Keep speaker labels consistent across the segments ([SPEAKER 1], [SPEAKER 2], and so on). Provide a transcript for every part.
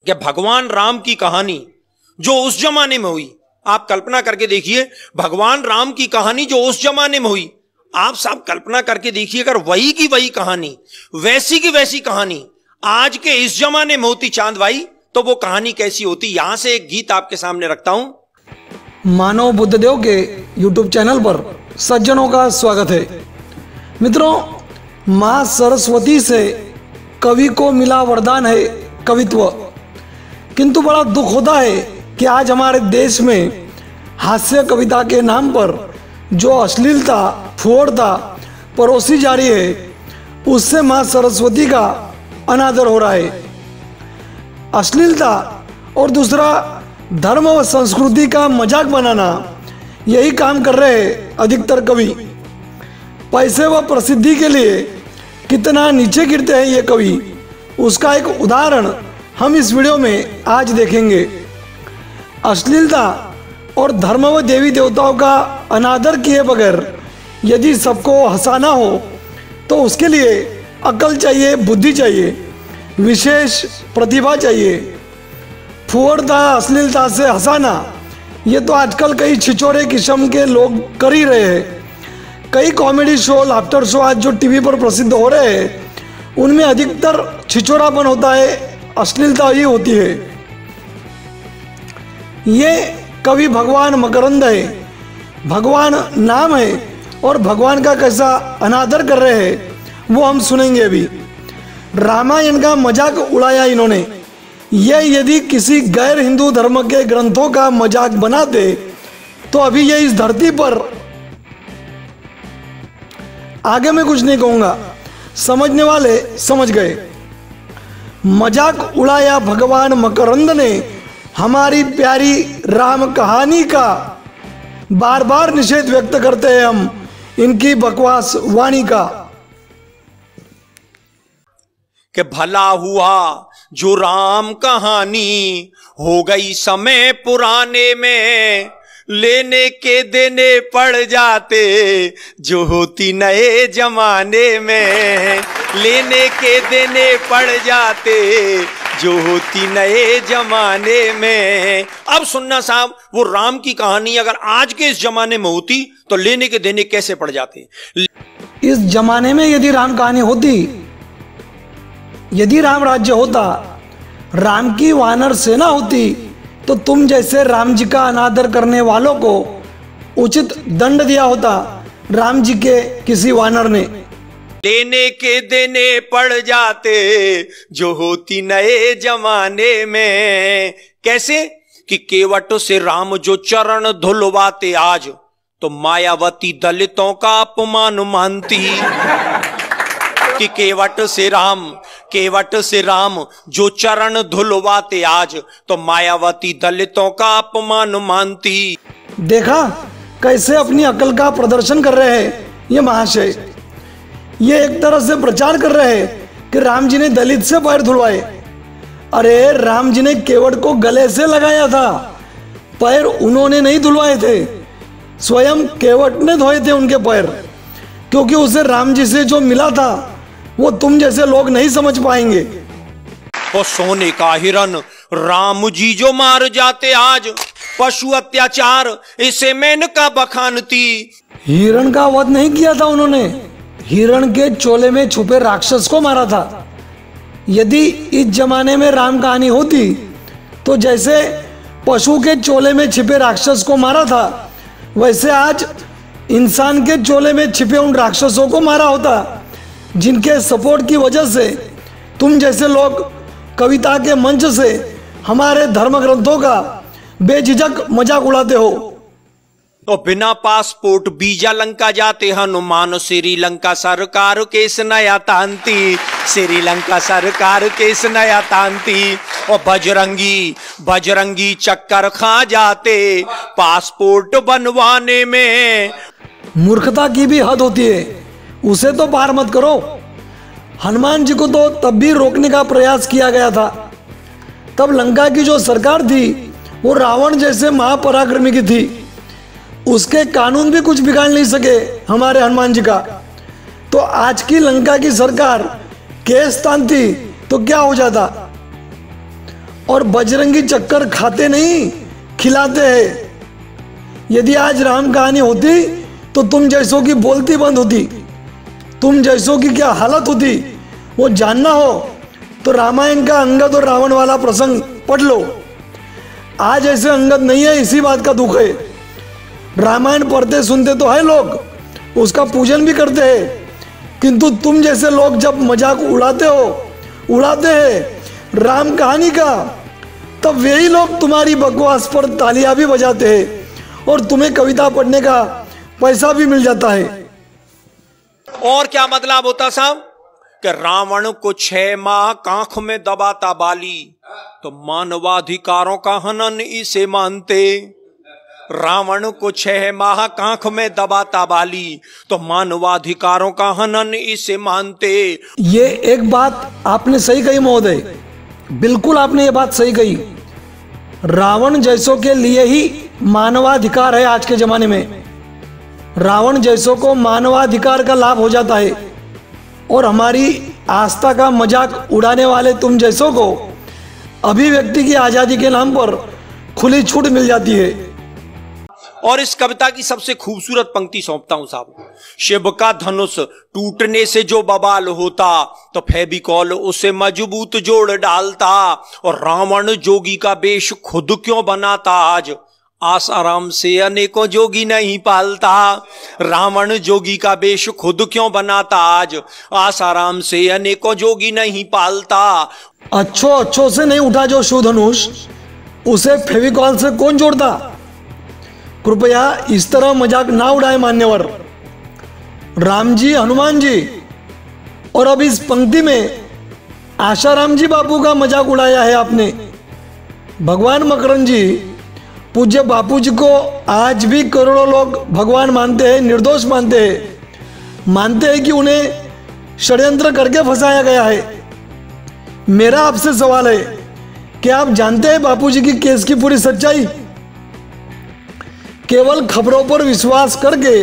[SPEAKER 1] कि भगवान राम की कहानी जो उस जमाने में हुई, आप कल्पना करके देखिए, भगवान राम की कहानी जो उस जमाने में हुई, आप सब कल्पना करके देखिए, अगर वही की वही कहानी, वैसी की वैसी कहानी आज के इस जमाने में होती चांद भाई, तो वो कहानी कैसी होती। यहां से एक गीत आपके सामने रखता हूं।
[SPEAKER 2] मानव बुद्धदेव के YouTube चैनल पर सज्जनों का स्वागत है। मित्रों, मां सरस्वती से कवि को मिला वरदान है कवित्व, किंतु बड़ा दुख होता है कि आज हमारे देश में हास्य कविता के नाम पर जो अश्लीलता फुहड़ता परोसी जा रही है, उससे मां सरस्वती का अनादर हो रहा है। अश्लीलता और दूसरा धर्म व संस्कृति का मजाक बनाना, यही काम कर रहे हैं अधिकतर कवि। पैसे व प्रसिद्धि के लिए कितना नीचे गिरते हैं ये कवि, उसका एक उदाहरण हम इस वीडियो में आज देखेंगे। अश्लीलता और धर्म व देवी देवताओं का अनादर किए बगैर यदि सबको हंसाना हो तो उसके लिए अकल चाहिए, बुद्धि चाहिए, विशेष प्रतिभा चाहिए। फुहड़ता अश्लीलता से हंसाना, ये तो आजकल कई छिछोरे किस्म के लोग कर ही रहे हैं। कई कॉमेडी शो, लाफ्टर शो आज जो टीवी पर प्रसिद्ध हो रहे हैं, उनमें अधिकतर छिछोरापन होता है, अश्लीलता ही होती है। ये कवि भगवान मकरंद है, भगवान नाम है, और भगवान का कैसा अनादर कर रहे हैं वो हम सुनेंगे अभी। रामायण का मजाक उड़ाया इन्होंने। ये यदि किसी गैर हिंदू धर्म के ग्रंथों का मजाक बनाते तो अभी ये इस धरती पर, आगे मैं कुछ नहीं कहूंगा, समझने वाले समझ गए। मजाक उड़ाया भगवान मकरंद ने हमारी प्यारी राम कहानी का, बार बार निषेध व्यक्त करते हैं हम इनकी बकवास वाणी का।
[SPEAKER 1] कि भला हुआ जो राम कहानी हो गई समय पुराने में, लेने के देने पड़ जाते जो होती नए जमाने में, लेने के देने पड़ जाते जो होती नए जमाने में। अब सुनना साहब, वो राम की कहानी अगर आज के इस जमाने में होती तो लेने के देने कैसे पड़ जाते।
[SPEAKER 2] इस जमाने में यदि राम कहानी होती, यदि राम राज्य होता, राम की वानर सेना होती, तो तुम जैसे राम जी का अनादर करने वालों को उचित दंड दिया होता राम जी के किसी वानर ने।
[SPEAKER 1] लेने के देने पड़ जाते जो होती नए जमाने में। कैसे कि केवट से राम जो चरण धुलवाते आज, तो मायावती दलितों का अपमान मानती। कि केवट से राम जो चरण धुलवाते आज, तो मायावती दलितों का अपमान मानती।
[SPEAKER 2] देखा कैसे अपनी अकल का प्रदर्शन कर रहे हैं ये महाशय। ये एक तरह से प्रचार कर रहे हैं कि राम जी ने दलित से पैर धुलवाए। अरे राम जी ने केवट को गले से लगाया था, पैर उन्होंने नहीं धुलवाए थे, स्वयं केवट ने धोए थे उनके पैर, क्योंकि उसे राम जी से जो मिला था वो तुम जैसे लोग नहीं समझ पाएंगे।
[SPEAKER 1] और सोने का हिरन राम जी जो मार जाते आज, पशु अत्याचार इसे मेनका बखानती।
[SPEAKER 2] हिरण का वध नहीं किया था उन्होंने, हिरण के चोले में छुपे राक्षस को मारा था। यदि इस जमाने में राम कहानी होती तो जैसे पशु के चोले में छिपे राक्षस को मारा था, वैसे आज इंसान के चोले में छिपे उन राक्षसों को मारा होता जिनके सपोर्ट की वजह से तुम जैसे लोग कविता के मंच से हमारे धर्म ग्रंथों का बेझिझक मजाक उड़ाते हो।
[SPEAKER 1] तो बिना पासपोर्ट वीजा लंका जाते हनुमान, श्रीलंका सरकार केस नया तांती, श्रीलंका सरकार केस नया तांती। और बजरंगी चक्कर खा जाते पासपोर्ट बनवाने में।
[SPEAKER 2] मूर्खता की भी हद होती है, उसे तो पार मत करो। हनुमान जी को तो तब भी रोकने का प्रयास किया गया था। तब लंका की जो सरकार थी वो रावण जैसे महापराक्रमी की थी, उसके कानून भी कुछ बिगाड़ नहीं सके हमारे हनुमान जी का। तो आज की लंका की सरकार केस तानती तो क्या हो जाता। और बजरंगी चक्कर खाते नहीं, खिलाते हैं। यदि आज राम कहानी होती तो तुम जैसों की बोलती बंद होती, तुम जैसों की क्या हालत होती वो जानना हो तो रामायण का अंगद और रावण वाला प्रसंग पढ़ लो। आज ऐसे अंगद नहीं है, इसी बात का दुख है। रामायण पढ़ते सुनते तो है लोग, उसका पूजन भी करते हैं, किंतु तुम जैसे लोग जब मजाक उड़ाते हैं राम कहानी का, तब वही लोग तुम्हारी बकवास पर तालियां भी बजाते हैं और तुम्हें कविता पढ़ने का पैसा भी मिल जाता है।
[SPEAKER 1] और क्या मतलब होता साहब कि रावण को 6 माह कांख में दबाता बाली, तो मानवाधिकारों का हनन इसे मानते। रावण को 6 माह कांख में दबाता बाली, तो मानवाधिकारों का हनन इसे मानते।
[SPEAKER 2] ये एक बात आपने सही कही महोदय, बिल्कुल आपने ये बात सही कही। रावण जैसों के लिए ही मानवाधिकार है। आज के जमाने में रावण जैसों को मानवाधिकार का लाभ हो जाता है और हमारी आस्था का मजाक उड़ाने वाले तुम जैसों को अभिव्यक्ति की आजादी के नाम पर खुली छूट मिल जाती है।
[SPEAKER 1] और इस कविता की सबसे खूबसूरत पंक्ति सौंपता हूं साहब। शिव का धनुष टूटने से जो बवाल होता, तो फेविकॉल उसे मजबूत जोड़ डालता। और रावण जोगी का वेश खुद क्यों बनाता आज, आसाराम से अनेकों जोगी नहीं पालता। रावण जोगी का वेश खुद क्यों बनाता आज, आसाराम से अनेकों जोगी नहीं पालता।
[SPEAKER 2] अच्छों से नहीं उठा जो शिव धनुष, उसे फेविकॉल से कौन जोड़ता। कृपया इस तरह मजाक ना उड़ाए मान्यवर। राम जी, हनुमान जी और अब इस पंक्ति में आशाराम जी बापू का मजाक उड़ाया है आपने। भगवान मकरंद जी, पूज्य बापू जी को आज भी करोड़ों लोग भगवान मानते हैं, निर्दोष मानते हैं कि उन्हें षड्यंत्र करके फंसाया गया है। मेरा आपसे सवाल है कि आप जानते हैं बापू जी की केस की पूरी सच्चाई? केवल खबरों पर विश्वास करके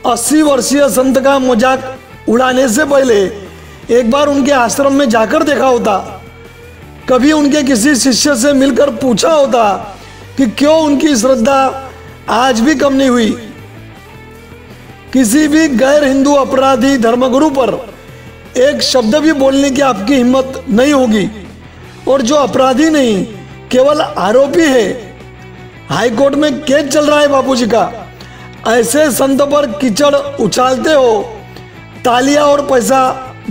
[SPEAKER 2] 80 वर्षीय संत का मजाक उड़ाने से पहले एक बार उनके आश्रम में जाकर देखा होता, कभी उनके किसी शिष्य से मिलकर पूछा होता कि क्यों उनकी श्रद्धा आज भी कम नहीं हुई। किसी भी गैर हिंदू अपराधी धर्मगुरु पर एक शब्द भी बोलने की आपकी हिम्मत नहीं होगी। और जो अपराधी नहीं, केवल आरोपी है, हाईकोर्ट में केस चल रहा है बापूजी का, ऐसे संत पर कीचड़ उछालते हो तालियां और पैसा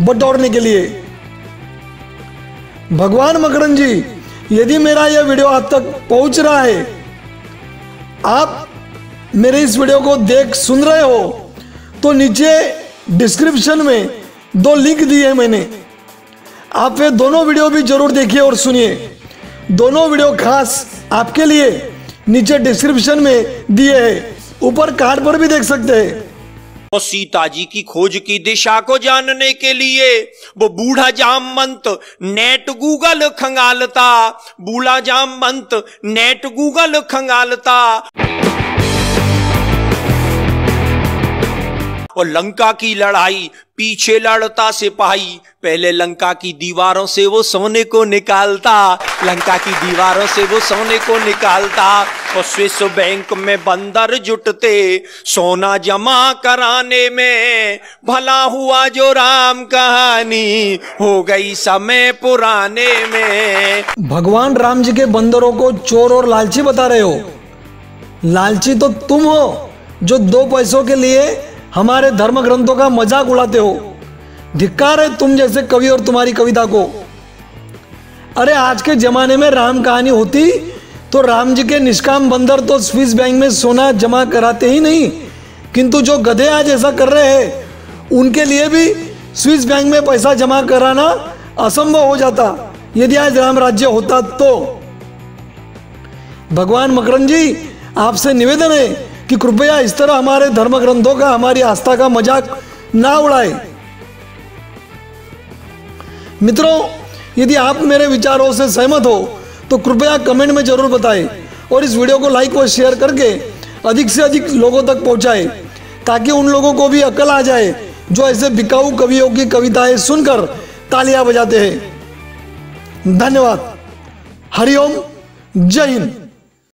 [SPEAKER 2] बटोरने के लिए। भगवान मकरंद जी, यदि मेरा यह वीडियो आप तक पहुंच रहा है, आप मेरे इस वीडियो को सुन रहे हो, तो नीचे डिस्क्रिप्शन में 2 लिंक दिए हैं मैंने, आप वे दोनों वीडियो भी जरूर देखिए और सुनिए। दोनों वीडियो खास आपके लिए नीचे डिस्क्रिप्शन में दिए हैं, ऊपर कार्ड पर भी देख सकते हैं।
[SPEAKER 1] और सीता जी की खोज की दिशा को जानने के लिए वो बूढ़ा जामवंत नेट गूगल खंगालता, बूढ़ा जामवंत नेट गूगल खंगालता। और लंका की लड़ाई पीछे लड़ता सिपाही, पहले लंका की दीवारों से वो सोने को निकालता, लंका की दीवारों से वो सोने को निकालता। और स्विस बैंक में बंदर जुटते सोना जमा कराने में, भला हुआ जो राम कहानी हो गई समय पुराने में।
[SPEAKER 2] भगवान राम जी के बंदरों को चोर और लालची बता रहे हो? लालची तो तुम हो जो 2 पैसों के लिए हमारे धर्म ग्रंथों का मजाक उड़ाते हो। धिक्कार है तुम जैसे कवि और तुम्हारी कविता को। अरे आज के जमाने में राम कहानी होती तो राम जी के निष्काम बंदर तो स्विस बैंक में सोना जमा कराते ही नहीं, किंतु जो गधे आज ऐसा कर रहे हैं उनके लिए भी स्विस बैंक में पैसा जमा कराना असंभव हो जाता यदि आज राम राज्य होता तो। भगवान मकरंद जी, आपसे निवेदन है कि कृपया इस तरह हमारे धर्म ग्रंथों का, हमारी आस्था का मजाक ना उड़ाए। मित्रों, यदि आप मेरे विचारों से सहमत हो तो कृपया कमेंट में जरूर बताएं और इस वीडियो को लाइक और शेयर करके अधिक से अधिक लोगों तक पहुंचाएं, ताकि उन लोगों को भी अकल आ जाए जो ऐसे बिकाऊ कवियों की कविताएं सुनकर तालियां बजाते हैं। धन्यवाद। हरिओम, जय हिंद।